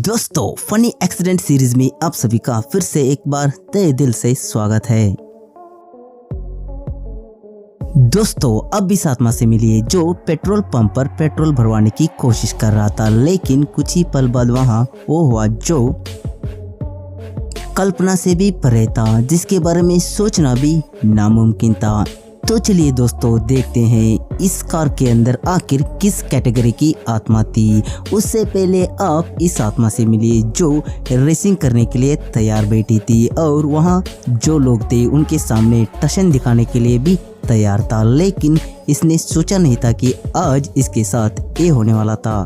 दोस्तों funny accident series में आप सभी का फिर से एक बार तहे दिल से स्वागत है। दोस्तों अब इस आत्मा से मिलिए जो पेट्रोल पंप पर पेट्रोल भरवाने की कोशिश कर रहा था, लेकिन कुछ ही पल बाद वहां वो हुआ जो कल्पना से भी परे था, जिसके बारे में सोचना भी नामुमकिन था। तो चलिए दोस्तों देखते हैं इस कार के अंदर आखिर किस कैटेगरी की आत्मा थी। उससे पहले आप इस आत्मा से मिलिए जो रेसिंग करने के लिए तैयार बैठी थी और वहां जो लोग थे उनके सामने टशन दिखाने के लिए भी तैयार था, लेकिन इसने सोचा नहीं था कि आज इसके साथ ये होने वाला था।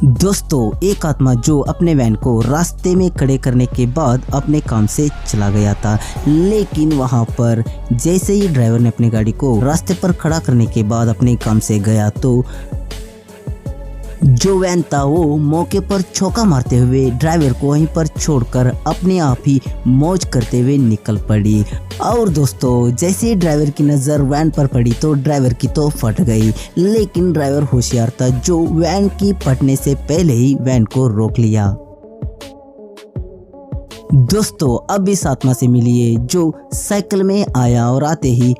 दोस्तों एक आत्मा जो अपने वैन को रास्ते में खड़े करने के बाद अपने काम से चला गया था, लेकिन वहां पर जैसे ही ड्राइवर ने अपनी गाड़ी को रास्ते पर खड़ा करने के बाद अपने काम से गया तो जो वैन था वो मौके पर चौका मारते हुए ड्राइवर को वहीं पर छोड़कर अपने आप ही मौज करते हुए निकल पड़ी। और दोस्तों जैसे ही ड्राइवर की नज़र वैन पर पड़ी तो ड्राइवर की तो फट गई, लेकिन ड्राइवर होशियार था जो वैन की फटने से पहले ही वैन को रोक लिया। दोस्तों अब इस आत्मा से मिलिए जो साइकिल में आया और आते ही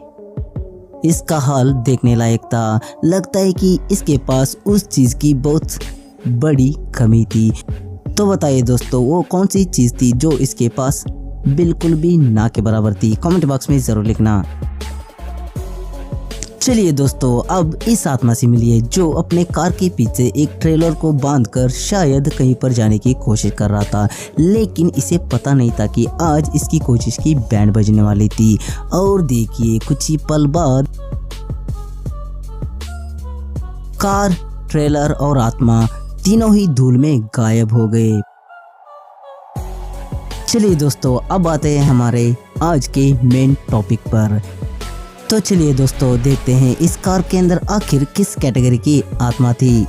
इसका हाल देखने लायक था। लगता है कि इसके पास उस चीज की बहुत बड़ी कमी थी। तो बताइए दोस्तों वो कौन सी चीज थी जो इसके पास बिल्कुल भी ना के बराबर थी, कमेंट बॉक्स में जरूर लिखना। चलिए दोस्तों अब इस आत्मा से मिलिए जो अपने कार के पीछे एक ट्रेलर को बांधकर शायद कहीं पर जाने की कोशिश कर रहा था, लेकिन इसे पता नहीं था कि आज इसकी कोशिश की बैंड बजने वाली थी। और देखिए कुछ ही पल बाद कार, ट्रेलर और आत्मा तीनों ही धूल में गायब हो गए। चलिए दोस्तों अब आते हैं हमारे आज के मेन टॉपिक पर। तो चलिए दोस्तों देखते हैं इस कार के अंदर आखिर किस कैटेगरी की आत्मा थी।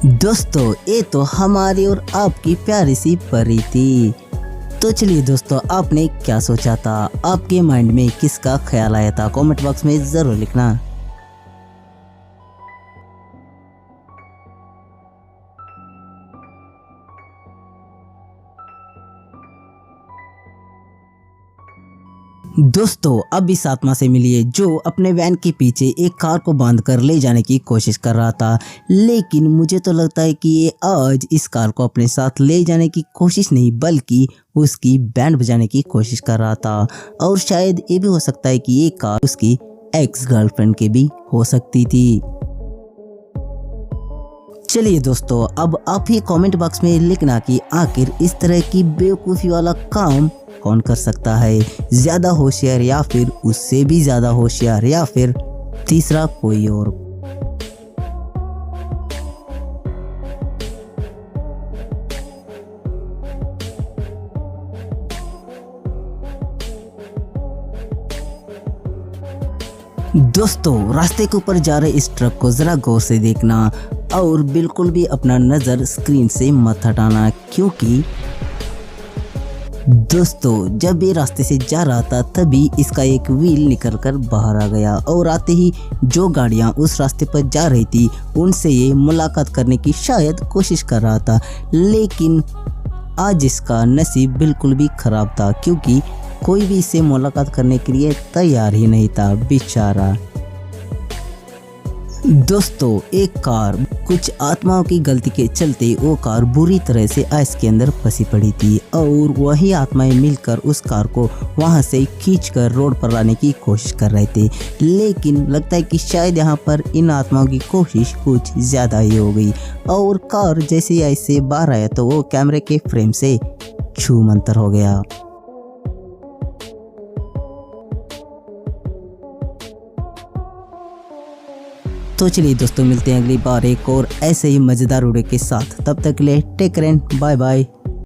दोस्तों ये तो हमारी और आपकी प्यारी सी परी थी। तो चलिए दोस्तों आपने क्या सोचा था, आपके माइंड में किसका ख्याल आया था, कमेंट बॉक्स में जरूर लिखना। दोस्तों अब इस आत्मा से मिलिए जो अपने वैन के पीछे एक कार को बांधकर ले जाने की कोशिश कर रहा था, लेकिन मुझे तो लगता है कि ये आज इस कार को अपने साथ ले जाने की कोशिश नहीं बल्कि उसकी बैंड बजाने की कोशिश कर रहा था। और शायद ये भी हो सकता है कि ये कार उसकी एक्स गर्लफ्रेंड के भी हो सकती थी। चलिए दोस्तों अब आप ही कमेंट बॉक्स में लिखना कि आखिर इस तरह की बेवकूफ़ी वाला काम कौन कर सकता है, ज्यादा होशियार या फिर उससे भी ज्यादा होशियार या फिर तीसरा कोई और। दोस्तों रास्ते के ऊपर जा रहे इस ट्रक को जरा गौर से देखना और बिल्कुल भी अपना नजर स्क्रीन से मत हटाना, क्योंकि दोस्तों जब ये रास्ते से जा रहा था तभी इसका एक व्हील निकलकर बाहर आ गया और आते ही जो गाड़ियां उस रास्ते पर जा रही थी उनसे ये मुलाकात करने की शायद कोशिश कर रहा था, लेकिन आज इसका नसीब बिल्कुल भी खराब था क्योंकि कोई भी इससे मुलाकात करने के लिए तैयार ही नहीं था बेचारा। दोस्तों एक कार कुछ आत्माओं की गलती के चलते वो कार बुरी तरह से आइस के अंदर फंसी पड़ी थी और वही आत्माएं मिलकर उस कार को वहां से खींचकर रोड पर लाने की कोशिश कर रहे थे, लेकिन लगता है कि शायद यहाँ पर इन आत्माओं की कोशिश कुछ ज़्यादा ही हो गई और कार जैसे ही आइस से बाहर आया तो वो कैमरे के फ्रेम से छू मंतर हो गया। तो चलिए दोस्तों मिलते हैं अगली बार एक और ऐसे ही मज़ेदार वीडियो के साथ, तब तक के लिए टेक केयर, बाय बाय।